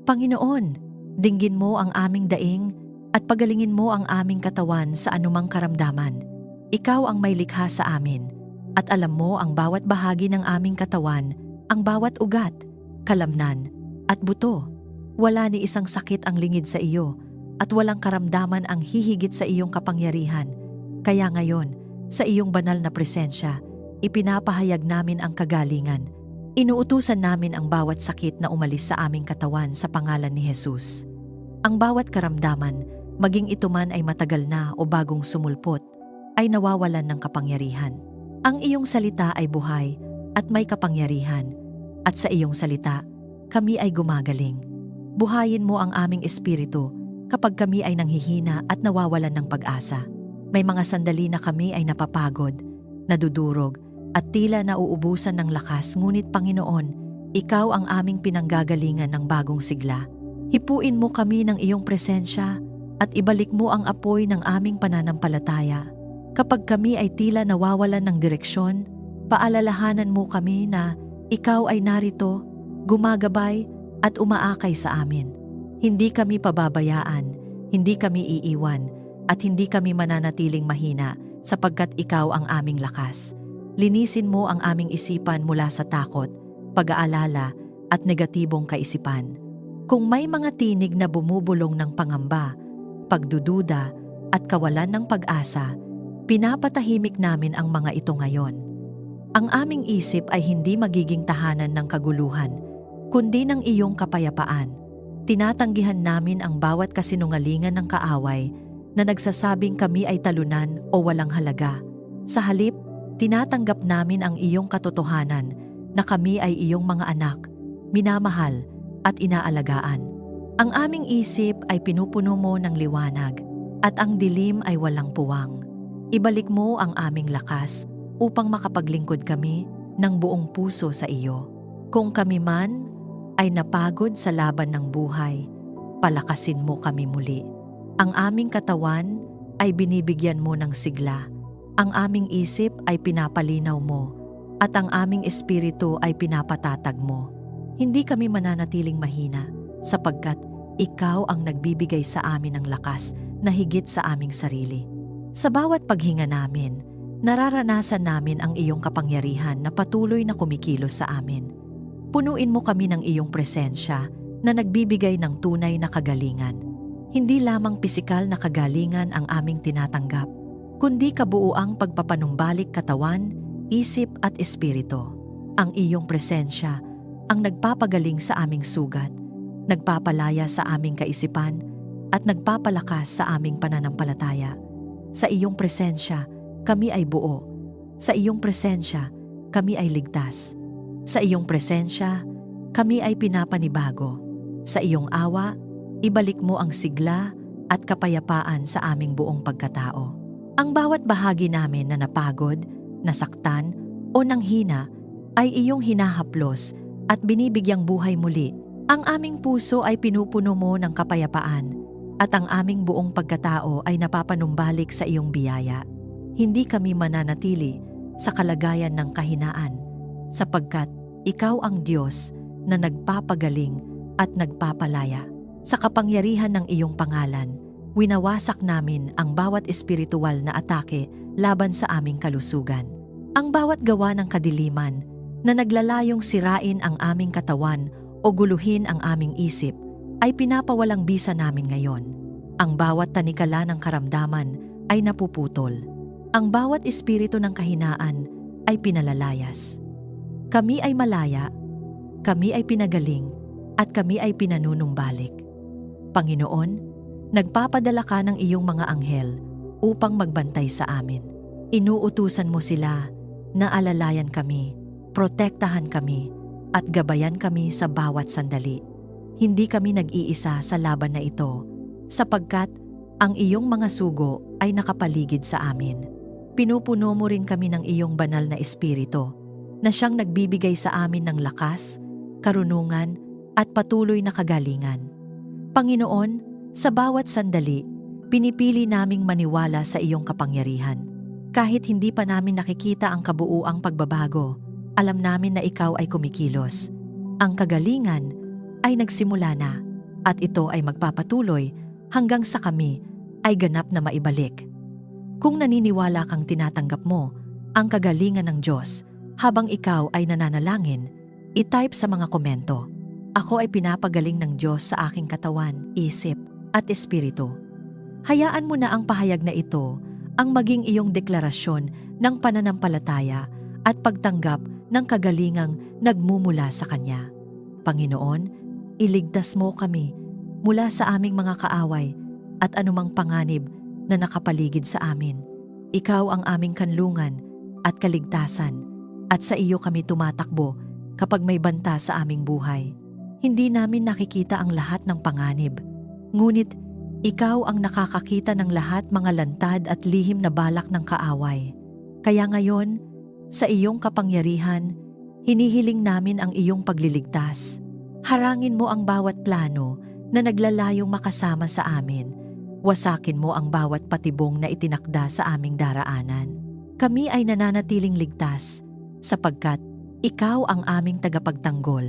Panginoon, dinggin mo ang aming daing at pagalingin mo ang aming katawan sa anumang karamdaman. Ikaw ang may likha sa amin at alam mo ang bawat bahagi ng aming katawan, ang bawat ugat, kalamnan at buto. Wala ni isang sakit ang lingid sa iyo at walang karamdaman ang hihigit sa iyong kapangyarihan. Kaya ngayon, sa iyong banal na presensya, ipinapahayag namin ang kagalingan. Inuutusan namin ang bawat sakit na umalis sa aming katawan sa pangalan ni Jesus. Ang bawat karamdaman, maging ito man ay matagal na o bagong sumulpot, ay nawawalan ng kapangyarihan. Ang iyong salita ay buhay at may kapangyarihan, at sa iyong salita, kami ay gumagaling. Buhayin mo ang aming espiritu kapag kami ay nanghihina at nawawalan ng pag-asa. May mga sandali na kami ay napapagod, nadudurog, at tila nauubusan ng lakas, ngunit Panginoon, Ikaw ang aming pinanggagalingan ng bagong sigla. Hipuin mo kami ng iyong presensya at ibalik mo ang apoy ng aming pananampalataya. Kapag kami ay tila nawawalan ng direksyon, paalalahanan mo kami na Ikaw ay narito, gumagabay at umaakay sa amin. Hindi kami pababayaan, hindi kami iiwan, at hindi kami mananatiling mahina sapagkat Ikaw ang aming lakas. Linisin mo ang aming isipan mula sa takot, pag-aalala at negatibong kaisipan. Kung may mga tinig na bumubulong ng pangamba, pagdududa at kawalan ng pag-asa, pinapatahimik namin ang mga ito ngayon. Ang aming isip ay hindi magiging tahanan ng kaguluhan, kundi ng iyong kapayapaan. Tinatanggihan namin ang bawat kasinungalingan ng kaaway na nagsasabing kami ay talunan o walang halaga. Sa halip, tinatanggap namin ang iyong katotohanan na kami ay iyong mga anak, minamahal at inaalagaan. Ang aming isip ay pinupuno mo ng liwanag at ang dilim ay walang puwang. Ibalik mo ang aming lakas upang makapaglingkod kami ng buong puso sa iyo. Kung kami man ay napagod sa laban ng buhay, palakasin mo kami muli. Ang aming katawan ay binibigyan mo ng sigla. Ang aming isip ay pinapalinaw mo at ang aming espiritu ay pinapatatag mo. Hindi kami mananatiling mahina sapagkat ikaw ang nagbibigay sa amin ng lakas na higit sa aming sarili. Sa bawat paghinga namin, nararanasan namin ang iyong kapangyarihan na patuloy na kumikilos sa amin. Punuin mo kami ng iyong presensya na nagbibigay ng tunay na kagalingan. Hindi lamang pisikal na kagalingan ang aming tinatanggap, kundi kabuuang pagpapanumbalik katawan, isip at espiritu. Ang iyong presensya ang nagpapagaling sa aming sugat, nagpapalaya sa aming kaisipan, at nagpapalakas sa aming pananampalataya. Sa iyong presensya, kami ay buo. Sa iyong presensya, kami ay ligtas. Sa iyong presensya, kami ay pinapanibago. Sa iyong awa, ibalik mo ang sigla at kapayapaan sa aming buong pagkatao. Ang bawat bahagi namin na napagod, nasaktan o nanghina ay iyong hinahaplos at binibigyang buhay muli. Ang aming puso ay pinupuno mo ng kapayapaan at ang aming buong pagkatao ay napapanumbalik sa iyong biyaya. Hindi kami mananatili sa kalagayan ng kahinaan sapagkat ikaw ang Diyos na nagpapagaling at nagpapalaya. Sa kapangyarihan ng iyong pangalan, winawasak namin ang bawat espiritual na atake laban sa aming kalusugan. Ang bawat gawa ng kadiliman na naglalayong sirain ang aming katawan o guluhin ang aming isip ay pinapawalang bisa namin ngayon. Ang bawat tanikala ng karamdaman ay napuputol. Ang bawat espiritu ng kahinaan ay pinalalayas. Kami ay malaya, kami ay pinagaling, at kami ay pinanunumbalik. Panginoon, nagpapadala ka ng iyong mga anghel upang magbantay sa amin. Inuutusan mo sila na alalayan kami, protektahan kami, at gabayan kami sa bawat sandali. Hindi kami nag-iisa sa laban na ito, sapagkat ang iyong mga sugo ay nakapaligid sa amin. Pinupuno mo rin kami ng iyong banal na espiritu, na siyang nagbibigay sa amin ng lakas, karunungan, at patuloy na kagalingan. Panginoon, sa bawat sandali, pinipili naming maniwala sa iyong kapangyarihan. Kahit hindi pa namin nakikita ang kabuuang pagbabago, alam namin na ikaw ay kumikilos. Ang kagalingan ay nagsimula na. at ito ay magpapatuloy hanggang sa kami ay ganap na maibalik. Kung naniniwala kang tinatanggap mo ang kagalingan ng Diyos habang ikaw ay nananalangin, i-type sa mga komento, "Ako ay pinapagaling ng Diyos sa aking katawan, isip at espiritu." Hayaan mo na ang pahayag na ito ang maging iyong deklarasyon ng pananampalataya at pagtanggap ng kagalingang nagmumula sa Kanya. Panginoon, iligtas mo kami mula sa aming mga kaaway at anumang panganib na nakapaligid sa amin. Ikaw ang aming kanlungan at kaligtasan, at sa iyo kami tumatakbo kapag may banta sa aming buhay. Hindi namin nakikita ang lahat ng panganib, ngunit ikaw ang nakakakita ng lahat mga lantad at lihim na balak ng kaaway. Kaya ngayon, sa iyong kapangyarihan, hinihiling namin ang iyong pagliligtas. Harangin mo ang bawat plano na naglalayong makasama sa amin. Wasakin mo ang bawat patibong na itinakda sa aming daraanan. Kami ay nananatiling ligtas sapagkat ikaw ang aming tagapagtanggol.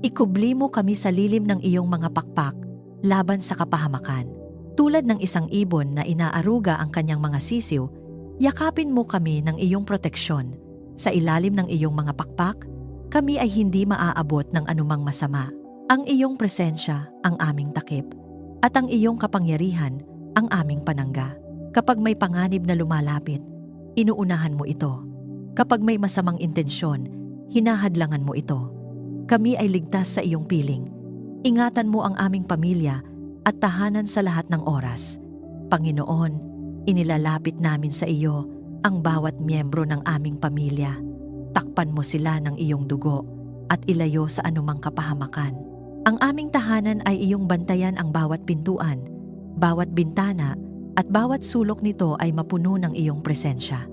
Ikubli mo kami sa lilim ng iyong mga pakpak laban sa kapahamakan. Tulad ng isang ibon na inaaruga ang kanyang mga sisiw, yakapin mo kami ng iyong proteksyon. Sa ilalim ng iyong mga pakpak, kami ay hindi maaabot ng anumang masama. Ang iyong presensya ang aming takip, at ang iyong kapangyarihan ang aming panangga. Kapag may panganib na lumalapit, inuunahan mo ito. Kapag may masamang intensyon, hinahadlangan mo ito. Kami ay ligtas sa iyong piling. Ingatan mo ang aming pamilya at tahanan sa lahat ng oras. Panginoon, inilalapit namin sa iyo ang bawat miyembro ng aming pamilya. Takpan mo sila ng iyong dugo at ilayo sa anumang kapahamakan. Ang aming tahanan ay iyong bantayan, ang bawat pintuan, bawat bintana at bawat sulok nito ay mapuno ng iyong presensya.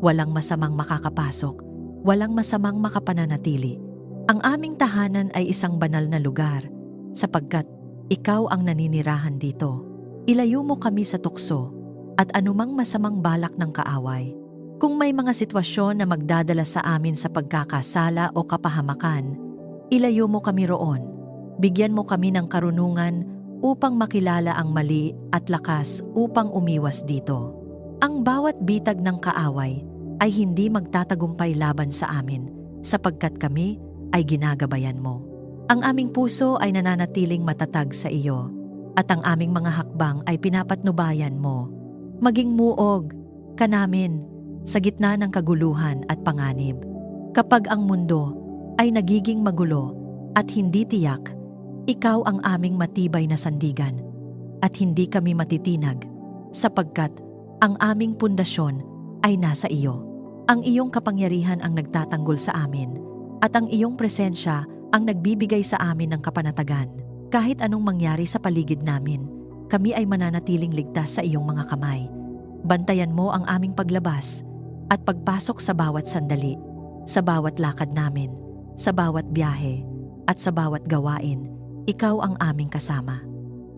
Walang masamang makakapasok, walang masamang makapananatili. Ang aming tahanan ay isang banal na lugar sapagkat ikaw ang naninirahan dito. Ilayo mo kami sa tukso at anumang masamang balak ng kaaway. Kung may mga sitwasyon na magdadala sa amin sa pagkakasala o kapahamakan, ilayo mo kami roon. Bigyan mo kami ng karunungan upang makilala ang mali at lakas upang umiwas dito. Ang bawat bitag ng kaaway ay hindi magtatagumpay laban sa amin sapagkat kami ay ginagabayan mo. Ang aming puso ay nananatiling matatag sa iyo at ang aming mga hakbang ay pinapatnubayan mo. Maging muog ka namin sa gitna ng kaguluhan at panganib. Kapag ang mundo ay nagiging magulo at hindi tiyak, ikaw ang aming matibay na sandigan at hindi kami matitinag sapagkat ang aming pundasyon ay nasa iyo. Ang iyong kapangyarihan ang nagtatanggol sa amin at ang iyong presensya ang nagbibigay sa amin ng kapanatagan. Kahit anong mangyari sa paligid namin, kami ay mananatiling ligtas sa iyong mga kamay. Bantayan mo ang aming paglabas at pagpasok sa bawat sandali, sa bawat lakad namin, sa bawat biyahe at sa bawat gawain. Ikaw ang aming kasama.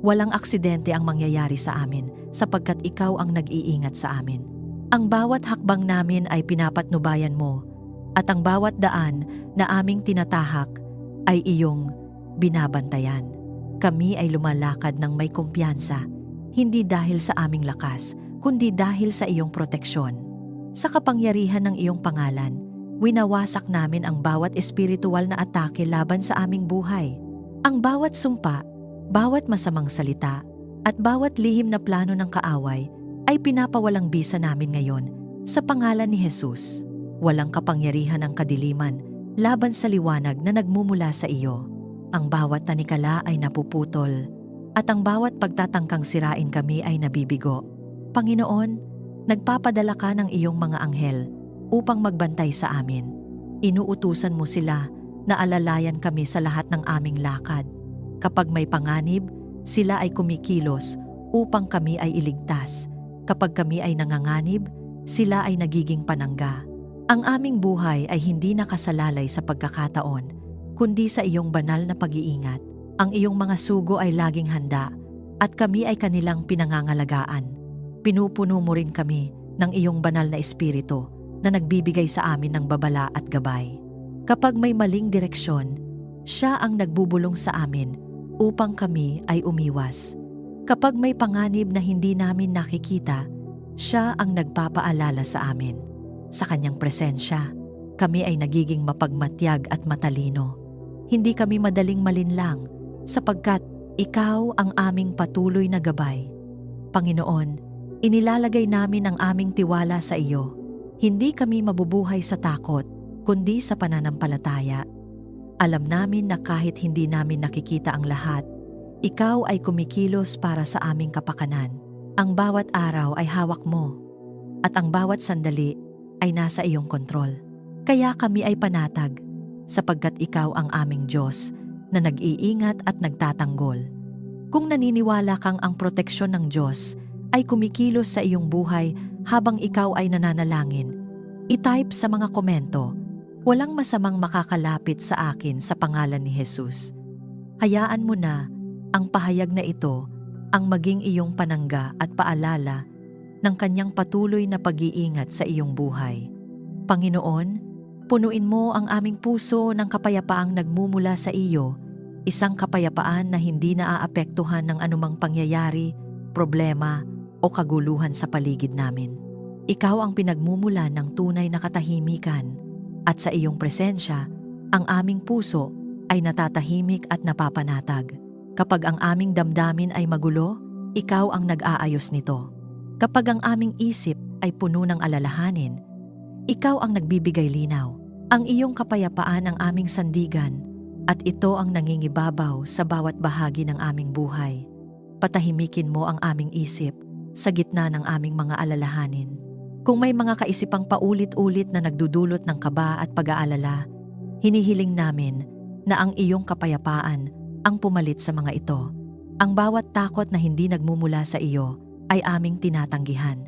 Walang aksidente ang mangyayari sa amin sapagkat ikaw ang nag-iingat sa amin. Ang bawat hakbang namin ay pinapatnubayan mo at ang bawat daan na aming tinatahak ay iyong binabantayan. Kami ay lumalakad ng may kumpiyansa, hindi dahil sa aming lakas, kundi dahil sa iyong proteksyon. Sa kapangyarihan ng iyong pangalan, winawasak namin ang bawat espiritual na atake laban sa aming buhay. Ang bawat sumpa, bawat masamang salita, at bawat lihim na plano ng kaaway ay pinapawalang bisa namin ngayon sa pangalan ni Jesus. Walang kapangyarihan ang kadiliman laban sa liwanag na nagmumula sa iyo. Ang bawat tanikala ay napuputol at ang bawat pagtatangkang sirain kami ay nabibigo. Panginoon, nagpapadala ka ng iyong mga anghel upang magbantay sa amin. Inuutusan mo sila na alalayan kami sa lahat ng aming lakad. Kapag may panganib, sila ay kumikilos upang kami ay iligtas. Kapag kami ay nanganganib, sila ay nagiging panangga. Ang aming buhay ay hindi nakasalalay sa pagkakataon, kundi sa iyong banal na pag-iingat. Ang iyong mga sugo ay laging handa at kami ay kanilang pinangangalagaan. Pinupuno mo rin kami ng iyong banal na espiritu na nagbibigay sa amin ng babala at gabay. Kapag may maling direksyon, siya ang nagbubulong sa amin upang kami ay umiwas. Kapag may panganib na hindi namin nakikita, siya ang nagpapaalala sa amin. Sa kanyang presensya, kami ay nagiging mapagmatyag at matalino. Hindi kami madaling malinlang sapagkat ikaw ang aming patuloy na gabay. Panginoon, inilalagay namin ang aming tiwala sa iyo. Hindi kami mabubuhay sa takot, kundi sa pananampalataya. Alam namin na kahit hindi namin nakikita ang lahat, ikaw ay kumikilos para sa aming kapakanan. Ang bawat araw ay hawak mo, at ang bawat sandali ay nasa iyong kontrol. Kaya kami ay panatag, sapagkat ikaw ang aming Diyos na nag-iingat at nagtatanggol. Kung naniniwala kang ang proteksyon ng Diyos ay kumikilos sa iyong buhay habang ikaw ay nananalangin, i-type sa mga komento, "Walang masamang makakalapit sa akin sa pangalan ni Jesus." Hayaan mo na ang pahayag na ito ang maging iyong panangga at paalala ng kanyang patuloy na pag-iingat sa iyong buhay. Panginoon, punuin mo ang aming puso ng kapayapaang nagmumula sa iyo, isang kapayapaan na hindi naaapektuhan ng anumang pangyayari, problema o kaguluhan sa paligid namin. Ikaw ang pinagmumulan ng tunay na katahimikan, at sa iyong presensya, ang aming puso ay natatahimik at napapanatag. Kapag ang aming damdamin ay magulo, ikaw ang nag-aayos nito. Kapag ang aming isip ay puno ng alalahanin, ikaw ang nagbibigay linaw. Ang iyong kapayapaan ang aming sandigan, at ito ang nangingibabaw sa bawat bahagi ng aming buhay. Patahimikin mo ang aming isip sa gitna ng aming mga alalahanin. Kung may mga kaisipang paulit-ulit na nagdudulot ng kaba at pag-aalala, hinihiling namin na ang iyong kapayapaan ang pumalit sa mga ito. Ang bawat takot na hindi nagmumula sa iyo ay aming tinatanggihan.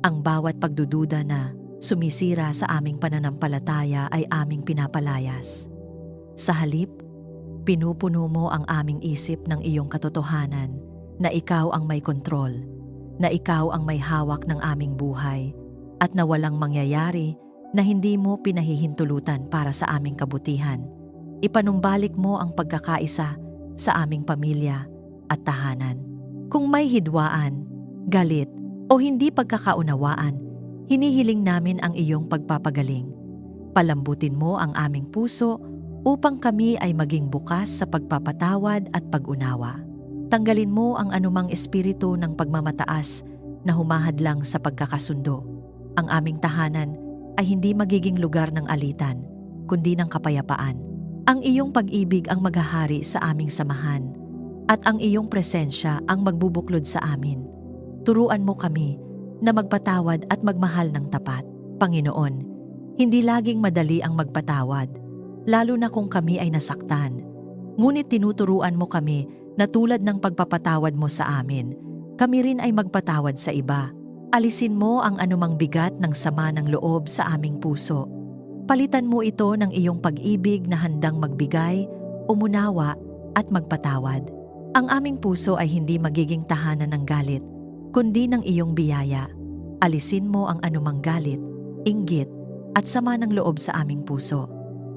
Ang bawat pagdududa na sumisira sa aming pananampalataya ay aming pinapalayas. Sa halip, pinupuno mo ang aming isip ng iyong katotohanan na ikaw ang may kontrol, na ikaw ang may hawak ng aming buhay, at na walang mangyayari na hindi mo pinahihintulutan para sa aming kabutihan. Ipanumbalik mo ang pagkakaisa sa aming pamilya at tahanan. Kung may hidwaan, galit o hindi pagkakaunawaan, hinihiling namin ang iyong pagpapagaling. Palambutin mo ang aming puso upang kami ay maging bukas sa pagpapatawad at pag-unawa. Tanggalin mo ang anumang espiritu ng pagmamataas na humahadlang sa pagkakasundo. Ang aming tahanan ay hindi magiging lugar ng alitan, kundi ng kapayapaan. Ang iyong pag-ibig ang maghahari sa aming samahan, at ang iyong presensya ang magbubuklod sa amin. Turuan mo kami na magpatawad at magmahal ng tapat. Panginoon, hindi laging madali ang magpatawad, lalo na kung kami ay nasaktan. Ngunit tinuturuan mo kami na tulad ng pagpapatawad mo sa amin, kami rin ay magpatawad sa iba. Alisin mo ang anumang bigat ng sama ng loob sa aming puso. Palitan mo ito ng iyong pag-ibig na handang magbigay, umunawa at magpatawad. Ang aming puso ay hindi magiging tahanan ng galit, kundi ng iyong biyaya. Alisin mo ang anumang galit, inggit at sama ng loob sa aming puso.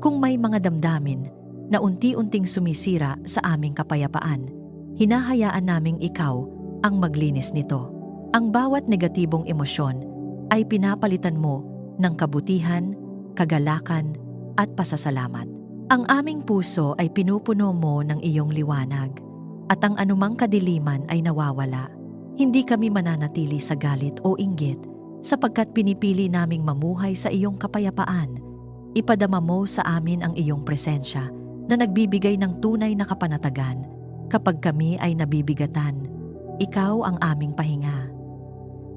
Kung may mga damdamin na unti-unting sumisira sa aming kapayapaan, hinahayaan naming ikaw ang maglinis nito. Ang bawat negatibong emosyon ay pinapalitan mo ng kabutihan, kagalakan at pasasalamat. Ang aming puso ay pinupuno mo ng iyong liwanag, at ang anumang kadiliman ay nawawala. Hindi kami mananatili sa galit o inggit, sapagkat pinipili naming mamuhay sa iyong kapayapaan. Ipadama mo sa amin ang iyong presensya na nagbibigay ng tunay na kapanatagan. Kapag kami ay nabibigatan, ikaw ang aming pahinga.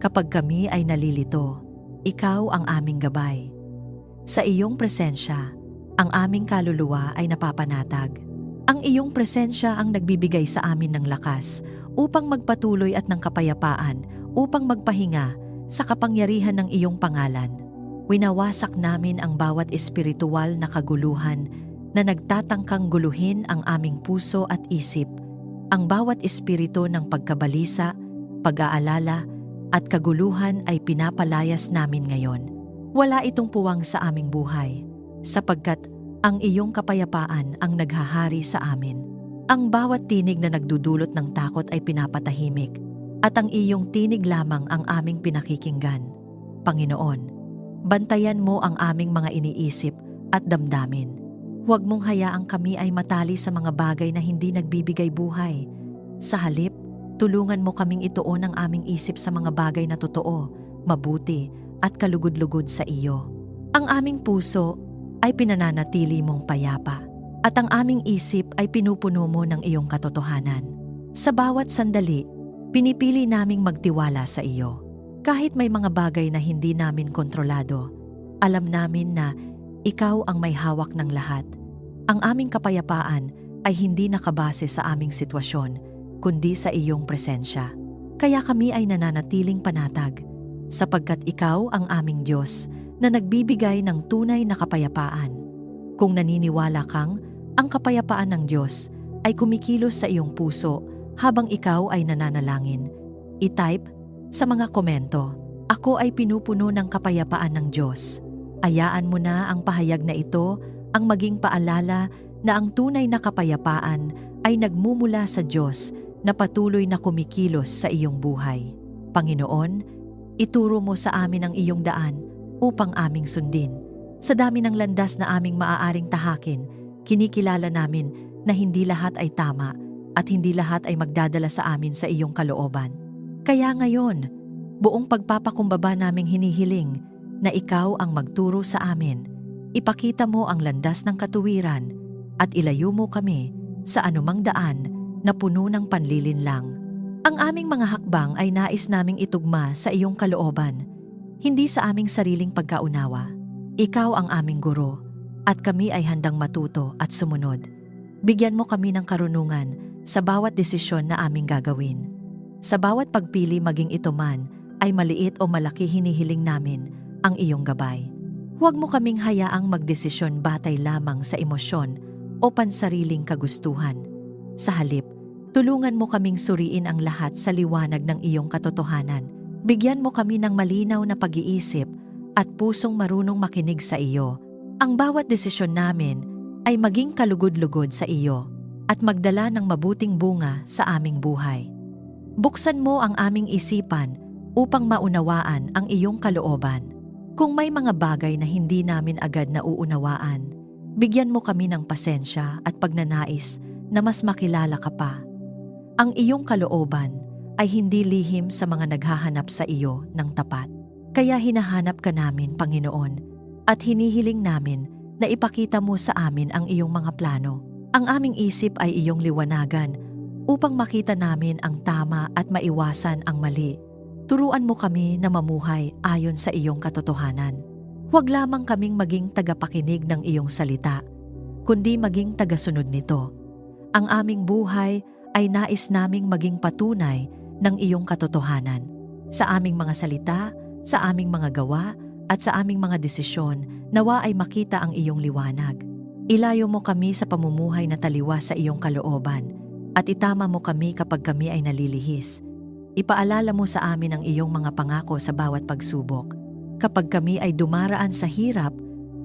Kapag kami ay nalilito, ikaw ang aming gabay. Sa iyong presensya, ang aming kaluluwa ay napapanatag. Ang iyong presensya ang nagbibigay sa amin ng lakas upang magpatuloy at ng kapayapaan upang magpahinga sa kapangyarihan ng iyong pangalan. Winawasak namin ang bawat espiritual na kaguluhan na nagtatangkang guluhin ang aming puso at isip. Ang bawat espiritu ng pagkabalisa, pag-aalala at kaguluhan ay pinapalayas namin ngayon. Wala itong puwang sa aming buhay, sapagkat ang iyong kapayapaan ang naghahari sa amin. Ang bawat tinig na nagdudulot ng takot ay pinapatahimik, at ang iyong tinig lamang ang aming pinakikinggan. Panginoon, bantayan mo ang aming mga iniisip at damdamin. Huwag mong hayaang kami ay matali sa mga bagay na hindi nagbibigay buhay. Sa halip, tulungan mo kaming ituon ang aming isip sa mga bagay na totoo, mabuti at kalugod-lugod sa iyo. Ang aming puso ay pinananatili mong payapa, at ang aming isip ay pinupuno mo ng iyong katotohanan. Sa bawat sandali, pinipili naming magtiwala sa iyo. Kahit may mga bagay na hindi namin kontrolado, alam namin na ikaw ang may hawak ng lahat. Ang aming kapayapaan ay hindi nakabase sa aming sitwasyon, kundi sa iyong presensya. Kaya kami ay nananatiling panatag, sapagkat ikaw ang aming Diyos na nagbibigay ng tunay na kapayapaan. Kung naniniwala kang ang kapayapaan ng Diyos ay kumikilos sa iyong puso habang ikaw ay nananalangin, i-type sa mga komento, "Ako ay pinupuno ng kapayapaan ng Diyos." Hayaan mo na ang pahayag na ito ang maging paalala na ang tunay na kapayapaan ay nagmumula sa Diyos na patuloy na kumikilos sa iyong buhay. Panginoon, ituro mo sa amin ang iyong daan upang aming sundin. Sa dami ng landas na aming maaaring tahakin, kinikilala namin na hindi lahat ay tama at hindi lahat ay magdadala sa amin sa iyong kalooban. Kaya ngayon, buong pagpapakumbaba naming hinihiling na ikaw ang magturo sa amin. Ipakita mo ang landas ng katuwiran at ilayo mo kami sa anumang daan na puno ng panlilinlang. Ang aming mga hakbang ay nais naming itugma sa iyong kalooban, hindi sa aming sariling pagkaunawa. Ikaw ang aming guro, at kami ay handang matuto at sumunod. Bigyan mo kami ng karunungan sa bawat desisyon na aming gagawin. Sa bawat pagpili, maging ito man ay maliit o malaki, hinihiling namin ang iyong gabay. Huwag mo kaming hayaang magdesisyon batay lamang sa emosyon o pansariling kagustuhan. Sa halip, tulungan mo kaming suriin ang lahat sa liwanag ng iyong katotohanan. Bigyan mo kami ng malinaw na pag-iisip at pusong marunong makinig sa iyo. Ang bawat desisyon namin ay maging kalugod-lugod sa iyo at magdala ng mabuting bunga sa aming buhay. Buksan mo ang aming isipan upang maunawaan ang iyong kalooban. Kung may mga bagay na hindi namin agad nauunawaan, bigyan mo kami ng pasensya at pagnanais na mas makilala ka pa. Ang iyong kalooban ay hindi lihim sa mga naghahanap sa iyo ng tapat. Kaya hinahanap ka namin, Panginoon, at hinihiling namin na ipakita mo sa amin ang iyong mga plano. Ang aming isip ay iyong liwanagan upang makita namin ang tama at maiwasan ang mali. Turuan mo kami na mamuhay ayon sa iyong katotohanan. Huwag lamang kaming maging tagapakinig ng iyong salita, kundi maging tagasunod nito. Ang aming buhay ay nais naming maging patunay ng iyong katotohanan. Sa aming mga salita, sa aming mga gawa, at sa aming mga desisyon, nawa ay makita ang iyong liwanag. Ilayo mo kami sa pamumuhay na taliwas sa iyong kalooban, at itama mo kami kapag kami ay nalilihis. Ipaalala mo sa amin ang iyong mga pangako sa bawat pagsubok. Kapag kami ay dumaraan sa hirap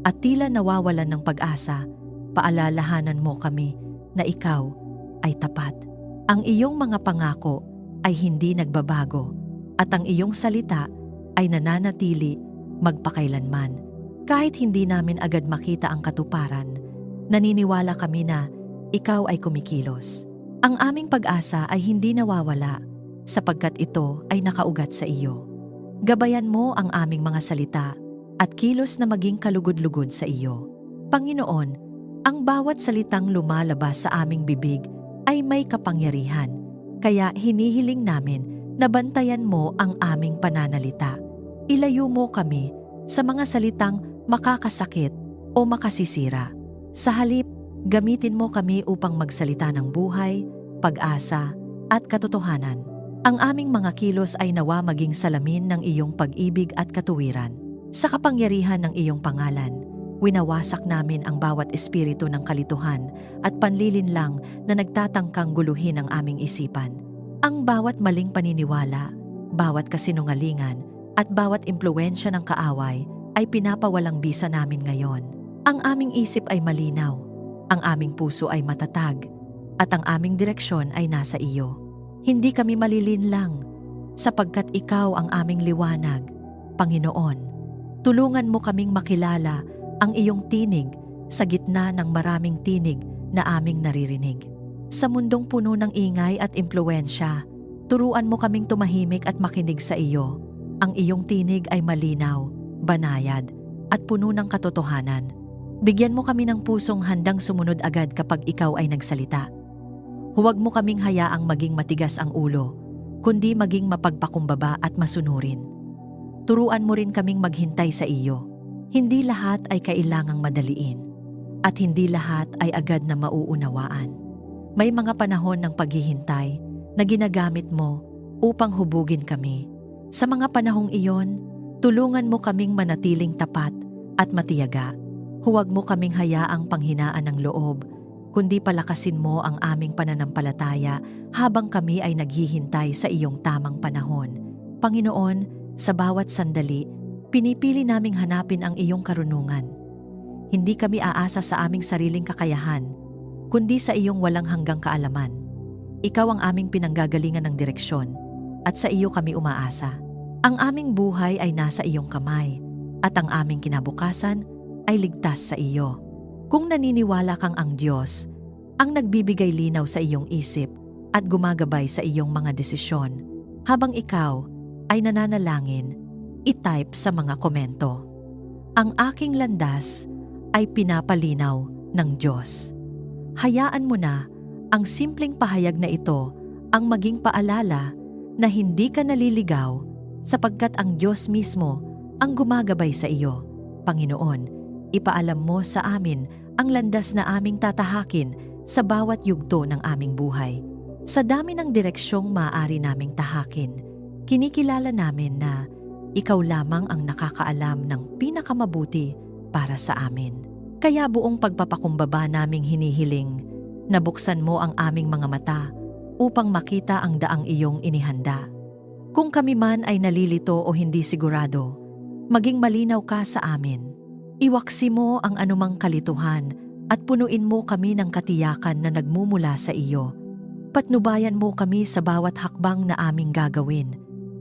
at tila nawawalan ng pag-asa, paalalahanan mo kami na ikaw ay tapat. Ang iyong mga pangako ay hindi nagbabago, at ang iyong salita ay nananatili magpakailanman. Kahit hindi namin agad makita ang katuparan, naniniwala kami na ikaw ay kumikilos. Ang aming pag-asa ay hindi nawawala sapagkat ito ay nakaugat sa iyo. Gabayan mo ang aming mga salita at kilos na maging kalugod-lugod sa iyo. Panginoon, ang bawat salitang lumalabas sa aming bibig ay may kapangyarihan, kaya hinihiling namin na bantayan mo ang aming pananalita. Ilayo mo kami sa mga salitang makakasakit o makasisira. Sa halip, gamitin mo kami upang magsalita ng buhay, pag-asa, at katotohanan. Ang aming mga kilos ay nawa maging salamin ng iyong pag-ibig at katuwiran. Sa kapangyarihan ng iyong pangalan, winawasak namin ang bawat espiritu ng kalituhan at panlilinlang na nagtatangkang guluhin ang aming isipan. Ang bawat maling paniniwala, bawat kasinungalingan, at bawat impluwensya ng kaaway ay pinapawalang bisa namin ngayon. Ang aming isip ay malinaw, ang aming puso ay matatag, at ang aming direksyon ay nasa iyo. Hindi kami malilinlang, sapagkat ikaw ang aming liwanag, Panginoon. Tulungan mo kaming makilala ang iyong tinig sa gitna ng maraming tinig na aming naririnig. Sa mundong puno ng ingay at impluwensya, turuan mo kaming tumahimik at makinig sa iyo. Ang iyong tinig ay malinaw, banayad, at puno ng katotohanan. Bigyan mo kami ng pusong handang sumunod agad kapag ikaw ay nagsalita. Huwag mo kaming hayaang maging matigas ang ulo, kundi maging mapagpakumbaba at masunurin. Turuan mo rin kaming maghintay sa iyo. Hindi lahat ay kailangang madaliin, at hindi lahat ay agad na mauunawaan. May mga panahon ng paghihintay na ginagamit mo upang hubugin kami. Sa mga panahong iyon, tulungan mo kaming manatiling tapat at matiyaga. Huwag mo kaming hayaang panghinaan ng loob, kundi palakasin mo ang aming pananampalataya habang kami ay naghihintay sa iyong tamang panahon. Panginoon, sa bawat sandali, pinipili naming hanapin ang iyong karunungan. Hindi kami aasa sa aming sariling kakayahan, kundi sa iyong walang hanggang kaalaman. Ikaw ang aming pinanggagalingan ng direksyon, at sa iyo kami umaasa. Ang aming buhay ay nasa iyong kamay, at ang aming kinabukasan ay ligtas sa iyo. Kung naniniwala kang ang Diyos, ang nagbibigay linaw sa iyong isip at gumagabay sa iyong mga desisyon, habang ikaw ay nananalangin, i-type sa mga komento. Ang aking landas ay pinapalinaw ng Diyos. Hayaan mo na ang simpleng pahayag na ito ang maging paalala na hindi ka naliligaw sapagkat ang Diyos mismo ang gumagabay sa iyo. Panginoon, ipaalam mo sa amin ang landas na aming tatahakin sa bawat yugto ng aming buhay. Sa dami ng direksyong maaari naming tahakin, kinikilala namin na ikaw lamang ang nakakaalam ng pinakamabuti para sa amin. Kaya buong pagpapakumbaba naming hinihiling, nabuksan mo ang aming mga mata upang makita ang daang iyong inihanda. Kung kami man ay nalilito o hindi sigurado, maging malinaw ka sa amin. Iwaksi mo ang anumang kalituhan at punuin mo kami ng katiyakan na nagmumula sa iyo. Patnubayan mo kami sa bawat hakbang na aming gagawin.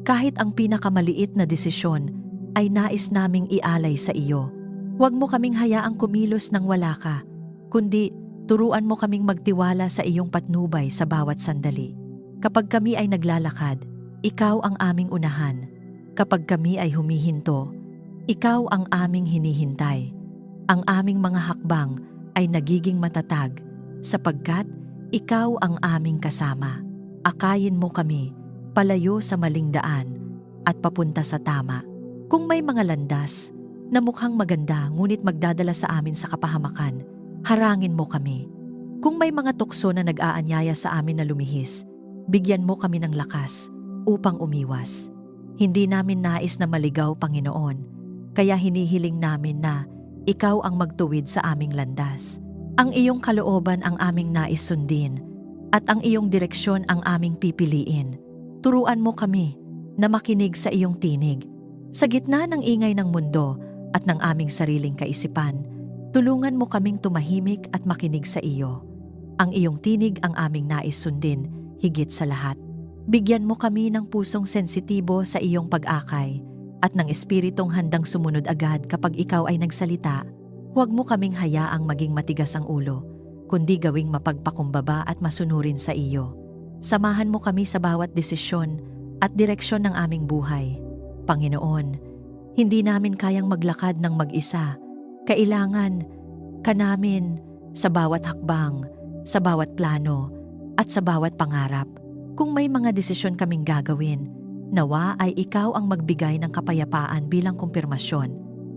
Kahit ang pinakamaliit na desisyon ay nais naming ialay sa iyo. Huwag mo kaming hayaang kumilos nang wala ka, kundi turuan mo kaming magtiwala sa iyong patnubay sa bawat sandali. Kapag kami ay naglalakad, ikaw ang aming unahan. Kapag kami ay humihinto, ikaw ang aming hinihintay. Ang aming mga hakbang ay nagiging matatag sapagkat ikaw ang aming kasama. Akayin mo kami palayo sa maling daan at papunta sa tama. Kung may mga landas na mukhang maganda ngunit magdadala sa amin sa kapahamakan, harangin mo kami. Kung may mga tukso na nag-aanyaya sa amin na lumihis, bigyan mo kami ng lakas upang umiwas. Hindi namin nais na maligaw, Panginoon, kaya hinihiling namin na ikaw ang magtuwid sa aming landas. Ang iyong kalooban ang aming nais sundin at ang iyong direksyon ang aming pipiliin. Turuan mo kami na makinig sa iyong tinig. Sa gitna ng ingay ng mundo at ng aming sariling kaisipan, tulungan mo kaming tumahimik at makinig sa iyo. Ang iyong tinig ang aming nais sundin higit sa lahat. Bigyan mo kami ng pusong sensitibo sa iyong pag-akay at ng espiritong handang sumunod agad kapag ikaw ay nagsalita. Huwag mo kaming hayaang maging matigas ang ulo, kundi gawing mapagpakumbaba at masunurin sa iyo. Samahan mo kami sa bawat desisyon at direksyon ng aming buhay. Panginoon, hindi namin kayang maglakad ng mag-isa. Kailangan ka namin sa bawat hakbang, sa bawat plano, at sa bawat pangarap. Kung may mga desisyon kaming gagawin, nawa ay ikaw ang magbigay ng kapayapaan bilang kumpirmasyon.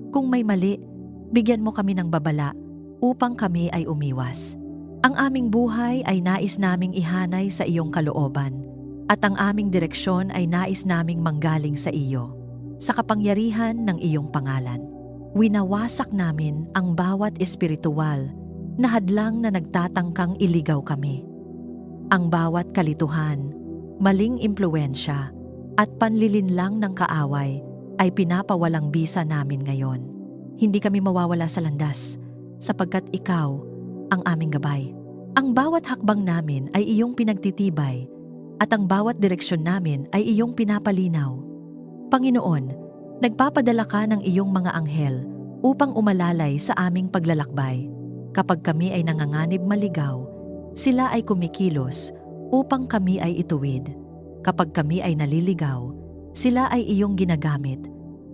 Kung may mali, bigyan mo kami ng babala upang kami ay umiwas. Ang aming buhay ay nais naming ihanay sa iyong kalooban, at ang aming direksyon ay nais naming manggaling sa iyo. Sa kapangyarihan ng iyong pangalan, winawasak namin ang bawat espiritual na hadlang na nagtatangkang iligaw kami. Ang bawat kalituhan, maling impluwensya, at panlilinlang ng kaaway ay pinapawalang bisa namin ngayon. Hindi kami mawawala sa landas sapagkat ikaw ang aming gabay. Ang bawat hakbang namin ay iyong pinagtitibay at ang bawat direksyon namin ay iyong pinapalinaw. Panginoon, nagpapadala ka ng iyong mga anghel upang umalalay sa aming paglalakbay. Kapag kami ay nanganganib maligaw, sila ay kumikilos upang kami ay ituwid. Kapag kami ay naliligaw, sila ay iyong ginagamit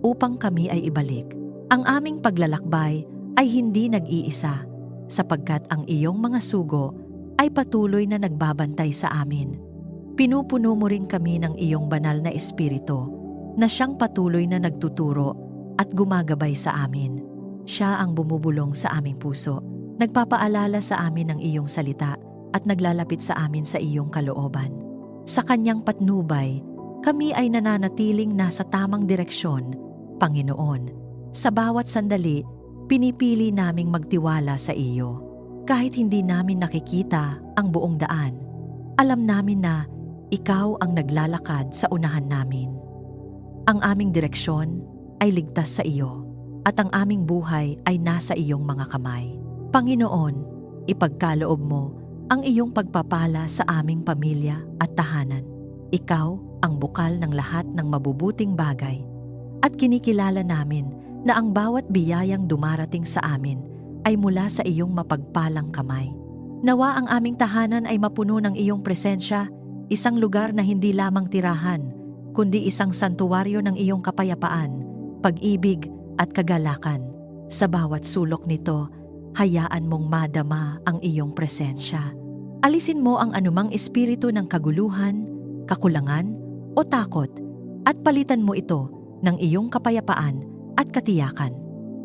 upang kami ay ibalik. Ang aming paglalakbay ay hindi nag-iisa sapagkat ang iyong mga sugo ay patuloy na nagbabantay sa amin. Pinupuno mo rin kami ng iyong banal na espiritu na siyang patuloy na nagtuturo at gumagabay sa amin. Siya ang bumubulong sa aming puso, nagpapaalala sa amin ng iyong salita at naglalapit sa amin sa iyong kalooban. Sa kanyang patnubay, kami ay nananatiling nasa tamang direksyon. Panginoon, sa bawat sandali, pinipili naming magtiwala sa iyo. Kahit hindi namin nakikita ang buong daan, alam namin na ikaw ang naglalakad sa unahan namin. Ang aming direksyon ay ligtas sa iyo at ang aming buhay ay nasa iyong mga kamay. Panginoon, ipagkaloob mo ang iyong pagpapala sa aming pamilya at tahanan. Ikaw ang bukal ng lahat ng mabubuting bagay at kinikilala namin na ang bawat biyayang dumarating sa amin ay mula sa iyong mapagpalang kamay. Nawa ang aming tahanan ay mapuno ng iyong presensya, isang lugar na hindi lamang tirahan, kundi isang santuwaryo ng iyong kapayapaan, pag-ibig at kagalakan. Sa bawat sulok nito, hayaan mong madama ang iyong presensya. Alisin mo ang anumang espiritu ng kaguluhan, kakulangan o takot at palitan mo ito ng iyong kapayapaan at katiyakan.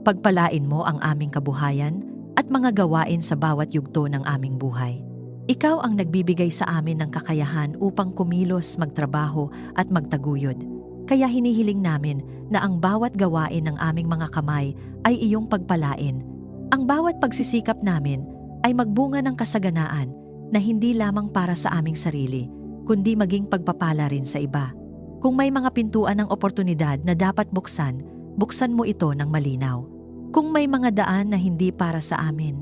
Pagpalain mo ang aming kabuhayan at mga gawain sa bawat yugto ng aming buhay. Ikaw ang nagbibigay sa amin ng kakayahan upang kumilos, magtrabaho at magtaguyod. Kaya hinihiling namin na ang bawat gawain ng aming mga kamay ay iyong pagpalain. Ang bawat pagsisikap namin ay magbunga ng kasaganaan na hindi lamang para sa aming sarili, kundi maging pagpapala rin sa iba. Kung may mga pintuan ng oportunidad na dapat buksan, buksan mo ito ng malinaw. Kung may mga daan na hindi para sa amin,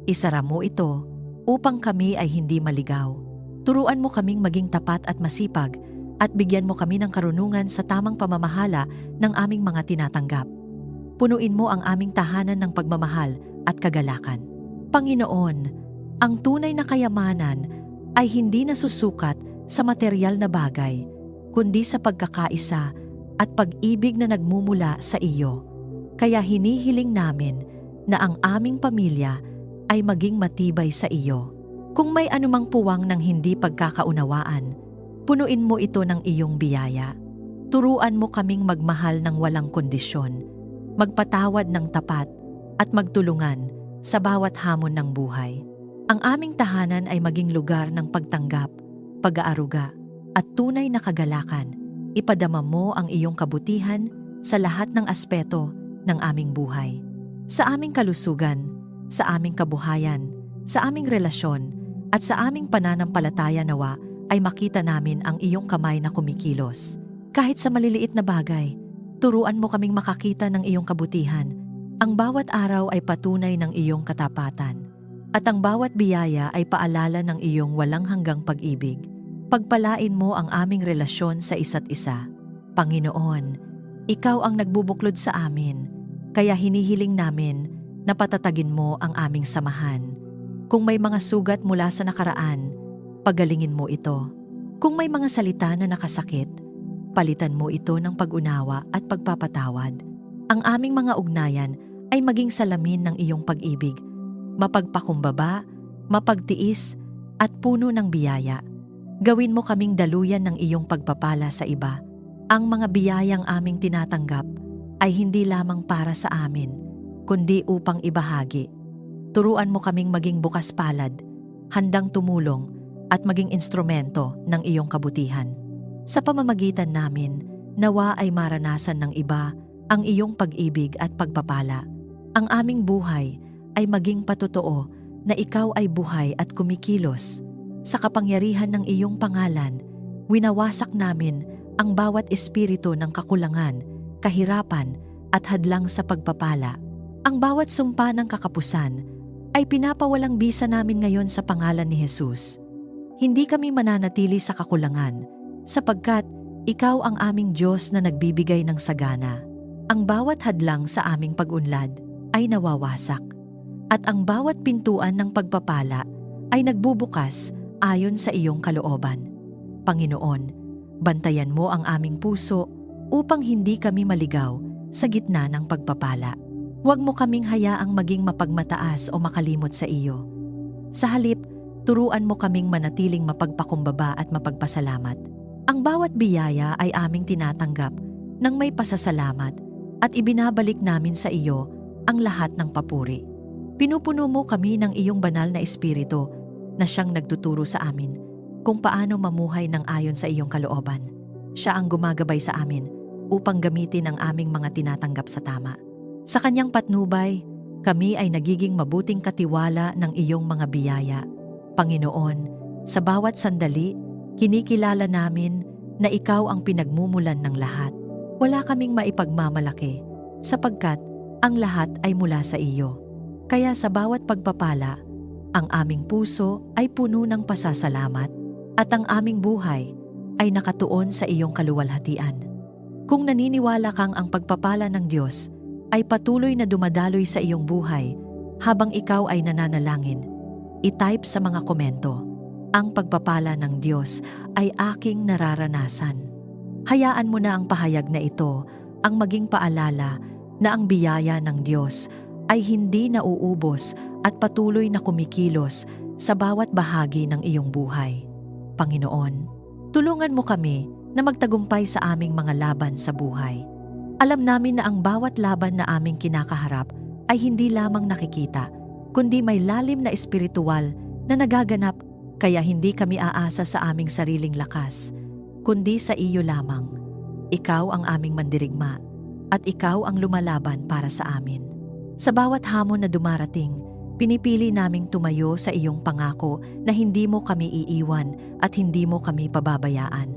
isara mo ito upang kami ay hindi maligaw. Turuan mo kaming maging tapat at masipag at bigyan mo kami ng karunungan sa tamang pamamahala ng aming mga tinatanggap. Punuin mo ang aming tahanan ng pagmamahal at kagalakan. Panginoon, ang tunay na kayamanan ay hindi nasusukat sa materyal na bagay, kundi sa pagkakaisa at pag-ibig na nagmumula sa iyo. Kaya hinihiling namin na ang aming pamilya ay maging matibay sa iyo. Kung may anumang puwang ng hindi pagkakaunawaan, punuin mo ito ng iyong biyaya. Turuan mo kaming magmahal ng walang kondisyon, magpatawad ng tapat at magtulungan sa bawat hamon ng buhay. Ang aming tahanan ay maging lugar ng pagtanggap, pag-aaruga at tunay na kagalakan. Ipadama mo ang iyong kabutihan sa lahat ng aspeto ng aming buhay. Sa aming kalusugan, sa aming kabuhayan, sa aming relasyon, at sa aming pananampalataya nawa ay makita namin ang iyong kamay na kumikilos. Kahit sa maliliit na bagay, turuan mo kaming makakita ng iyong kabutihan. Ang bawat araw ay patunay ng iyong katapatan, at ang bawat biyaya ay paalala ng iyong walang hanggang pag-ibig. Pagpalain mo ang aming relasyon sa isa't isa. Panginoon, ikaw ang nagbubuklod sa amin, kaya hinihiling namin na patatagin mo ang aming samahan. Kung may mga sugat mula sa nakaraan, pagalingin mo ito. Kung may mga salita na nakasakit, palitan mo ito ng pag-unawa at pagpapatawad. Ang aming mga ugnayan ay maging salamin ng iyong pag-ibig, mapagpakumbaba, mapagtiis, at puno ng biyaya. Gawin mo kaming daluyan ng iyong pagpapala sa iba. Ang mga biyayang aming tinatanggap ay hindi lamang para sa amin, kundi upang ibahagi. Turuan mo kaming maging bukas palad, handang tumulong, at maging instrumento ng iyong kabutihan. Sa pamamagitan namin, nawa ay maranasan ng iba ang iyong pag-ibig at pagpapala. Ang aming buhay ay maging patotoo na ikaw ay buhay at kumikilos. Sa kapangyarihan ng iyong pangalan, winawasak namin ang bawat espiritu ng kakulangan, kahirapan at hadlang sa pagpapala. Ang bawat sumpa ng kakapusan ay pinapawalang bisa namin ngayon sa pangalan ni Jesus. Hindi kami mananatili sa kakulangan, sapagkat ikaw ang aming Diyos na nagbibigay ng sagana. Ang bawat hadlang sa aming pag-unlad ay nawawasak, at ang bawat pintuan ng pagpapala ay nagbubukas ayon sa iyong kalooban. Panginoon, bantayan mo ang aming puso upang hindi kami maligaw sa gitna ng pagpapala. Huwag mo kaming hayaang maging mapagmataas o makalimot sa iyo. Sa halip, turuan mo kaming manatiling mapagpakumbaba at mapagpasalamat. Ang bawat biyaya ay aming tinatanggap ng may pasasalamat at ibinabalik namin sa iyo ang lahat ng papuri. Pinupuno mo kami ng iyong banal na espiritu na siyang nagtuturo sa amin kung paano mamuhay ng ayon sa iyong kalooban. Siya ang gumagabay sa amin upang gamitin ang aming mga tinatanggap sa tama. Sa kanyang patnubay, kami ay nagiging mabuting katiwala ng iyong mga biyaya. Panginoon, sa bawat sandali, kinikilala namin na ikaw ang pinagmumulan ng lahat. Wala kaming maipagmamalaki sapagkat ang lahat ay mula sa iyo. Kaya sa bawat pagpapala, ang aming puso ay puno ng pasasalamat at ang aming buhay ay nakatuon sa iyong kaluwalhatian. Kung naniniwala kang ang pagpapala ng Diyos ay patuloy na dumadaloy sa iyong buhay habang ikaw ay nananalangin, i-type sa mga komento, ang pagpapala ng Diyos ay aking nararanasan. Hayaan mo na ang pahayag na ito ang maging paalala na ang biyaya ng Diyos ay hindi nauubos at patuloy na kumikilos sa bawat bahagi ng iyong buhay. Panginoon, tulungan mo kami na magtagumpay sa aming mga laban sa buhay. Alam namin na ang bawat laban na aming kinakaharap ay hindi lamang nakikita, kundi may lalim na espiritual na nagaganap, kaya hindi kami aasa sa aming sariling lakas, kundi sa iyo lamang. Ikaw ang aming mandirigma, at ikaw ang lumalaban para sa amin. Sa bawat hamon na dumarating, pinipili naming tumayo sa iyong pangako na hindi mo kami iiwan at hindi mo kami pababayaan.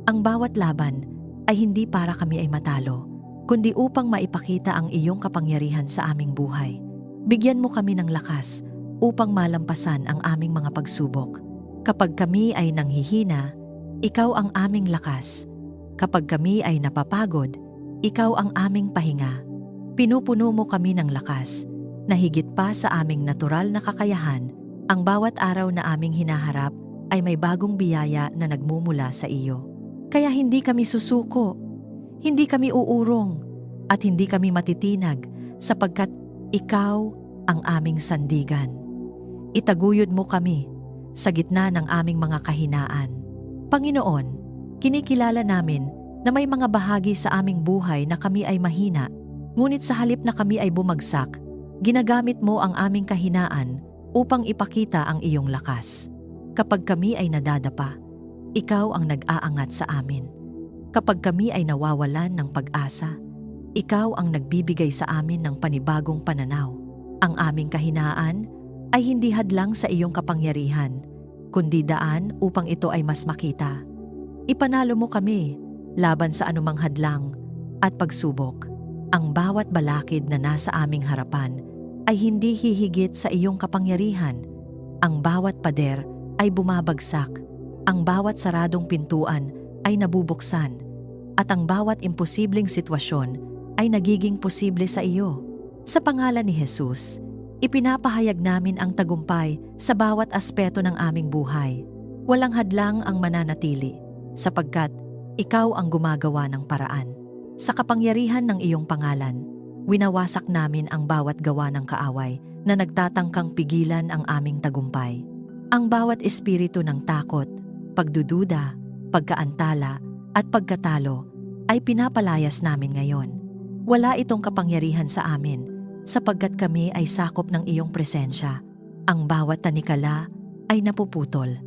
Ang bawat laban ay hindi para kami ay matalo, kundi upang maipakita ang iyong kapangyarihan sa aming buhay. Bigyan mo kami ng lakas upang malampasan ang aming mga pagsubok. Kapag kami ay nanghihina, ikaw ang aming lakas. Kapag kami ay napapagod, ikaw ang aming pahinga. Pinupuno mo kami ng lakas, na higit pa sa aming natural na kakayahan, ang bawat araw na aming hinaharap ay may bagong biyaya na nagmumula sa iyo. Kaya hindi kami susuko, hindi kami uurong, at hindi kami matitinag sapagkat ikaw ang aming sandigan. Itaguyod mo kami sa gitna ng aming mga kahinaan. Panginoon, kinikilala namin na may mga bahagi sa aming buhay na kami ay mahina, ngunit sa halip na kami ay bumagsak, ginagamit mo ang aming kahinaan upang ipakita ang iyong lakas. Kapag kami ay nadadapa, ikaw ang nag-aangat sa amin. Kapag kami ay nawawalan ng pag-asa, ikaw ang nagbibigay sa amin ng panibagong pananaw. Ang aming kahinaan ay hindi hadlang sa iyong kapangyarihan, kundi daan upang ito ay mas makita. Ipanalo mo kami laban sa anumang hadlang at pagsubok. Ang bawat balakid na nasa aming harapan ay hindi hihigit sa iyong kapangyarihan. Ang bawat pader ay bumabagsak, ang bawat saradong pintuan ay nabubuksan, at ang bawat imposibleng sitwasyon ay nagiging posible sa iyo. Sa pangalan ni Jesus, ipinapahayag namin ang tagumpay sa bawat aspeto ng aming buhay. Walang hadlang ang mananatili, sapagkat ikaw ang gumagawa ng paraan. Sa kapangyarihan ng iyong pangalan, winawasak namin ang bawat gawa ng kaaway na nagtatangkang pigilan ang aming tagumpay. Ang bawat espiritu ng takot, pagdududa, pagkaantala, at pagkatalo ay pinapalayas namin ngayon. Wala itong kapangyarihan sa amin, sapagkat kami ay sakop ng iyong presensya. Ang bawat tanikala ay napuputol,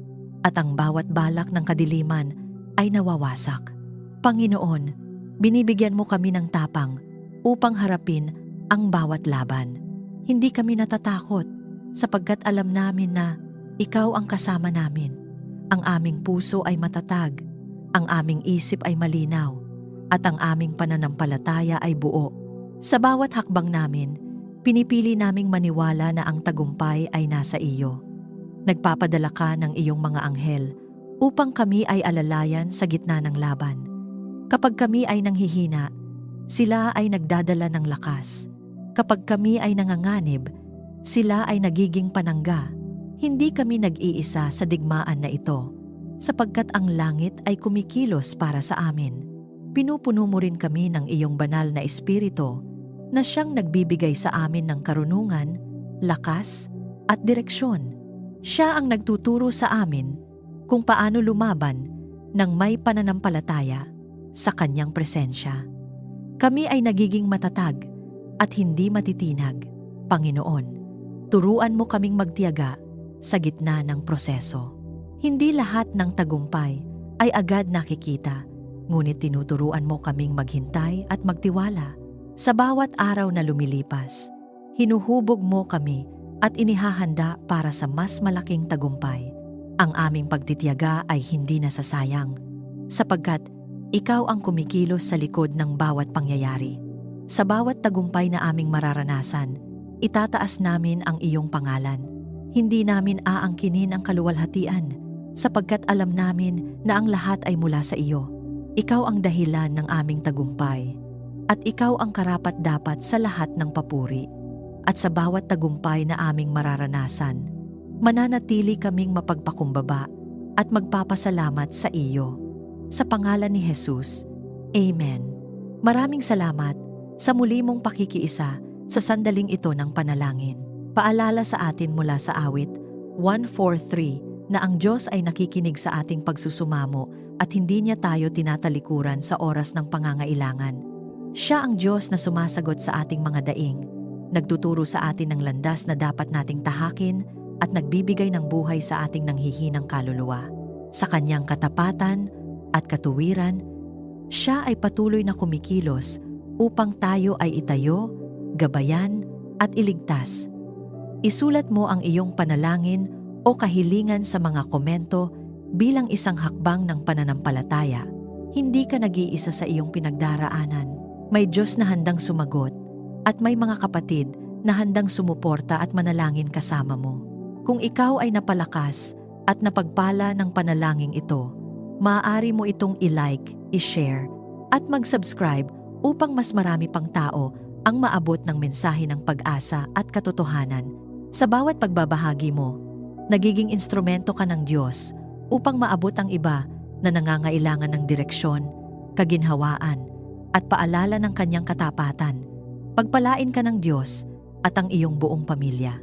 at ang bawat balak ng kadiliman ay nawawasak. Panginoon, binibigyan mo kami ng tapang upang harapin ang bawat laban. Hindi kami natatakot, sapagkat alam namin na ikaw ang kasama namin. Ang aming puso ay matatag, ang aming isip ay malinaw, at ang aming pananampalataya ay buo. Sa bawat hakbang namin, Pinipili naming maniwala na ang tagumpay ay nasa iyo. Nagpapadala ka ng iyong mga anghel upang kami ay alalayan sa gitna ng laban. Kapag kami ay nanghihina, sila ay nagdadala ng lakas. Kapag kami ay nanganganib, sila ay nagiging panangga. Hindi kami nag-iisa sa digmaan na ito, sapagkat ang langit ay kumikilos para sa amin. Pinupuno mo rin kami ng iyong banal na espiritu na siyang nagbibigay sa amin ng karunungan, lakas, at direksyon. Siya ang nagtuturo sa amin kung paano lumaban ng may pananampalataya sa kanyang presensya. Kami ay nagiging matatag at hindi matitinag. Panginoon, turuan mo kaming magtiyaga sa gitna ng proseso. Hindi lahat ng tagumpay ay agad nakikita, ngunit tinuturuan mo kaming maghintay at magtiwala. Sa bawat araw na lumilipas, hinuhubog mo kami at inihahanda para sa mas malaking tagumpay. Ang aming pagtitiyaga ay hindi nasasayang, sapagkat ikaw ang kumikilos sa likod ng bawat pangyayari. Sa bawat tagumpay na aming mararanasan, itataas namin ang iyong pangalan. Hindi namin aangkinin ang kaluwalhatian, sapagkat alam namin na ang lahat ay mula sa iyo. Ikaw ang dahilan ng aming tagumpay, at ikaw ang karapat-dapat sa lahat ng papuri. At sa bawat tagumpay na aming mararanasan, mananatili kaming mapagpakumbaba at magpapasalamat sa iyo. Sa pangalan ni Jesus, Amen. Maraming salamat sa muli mong pakikiisa sa sandaling ito ng panalangin. Paalala sa atin mula sa awit 143 na ang Diyos ay nakikinig sa ating pagsusumamo at hindi niya tayo tinatalikuran sa oras ng pangangailangan. Siya ang Diyos na sumasagot sa ating mga daing, nagtuturo sa atin ng landas na dapat nating tahakin at nagbibigay ng buhay sa ating nanghihinang kaluluwa. Sa kanyang katapatan at katuwiran, siya ay patuloy na kumikilos upang tayo ay itayo, gabayan at iligtas. Isulat mo ang iyong panalangin o kahilingan sa mga komento bilang isang hakbang ng pananampalataya. Hindi ka nag-iisa sa iyong pinagdaraanan. May Diyos na handang sumagot at may mga kapatid na handang sumuporta at manalangin kasama mo. Kung ikaw ay napalakas at napagpala ng panalangin ito, maaari mo itong i-like, i-share at mag-subscribe upang mas marami pang tao ang maabot ng mensahe ng pag-asa at katotohanan. Sa bawat pagbabahagi mo, nagiging instrumento ka ng Diyos upang maabot ang iba na nangangailangan ng direksyon, kaginhawaan, at paalala ng kanyang katapatan. Pagpalain ka ng Diyos at ang iyong buong pamilya.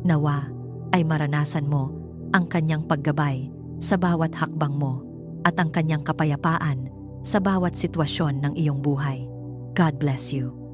Nawa ay maranasan mo ang kanyang paggabay sa bawat hakbang mo at ang kanyang kapayapaan sa bawat sitwasyon ng iyong buhay. God bless you.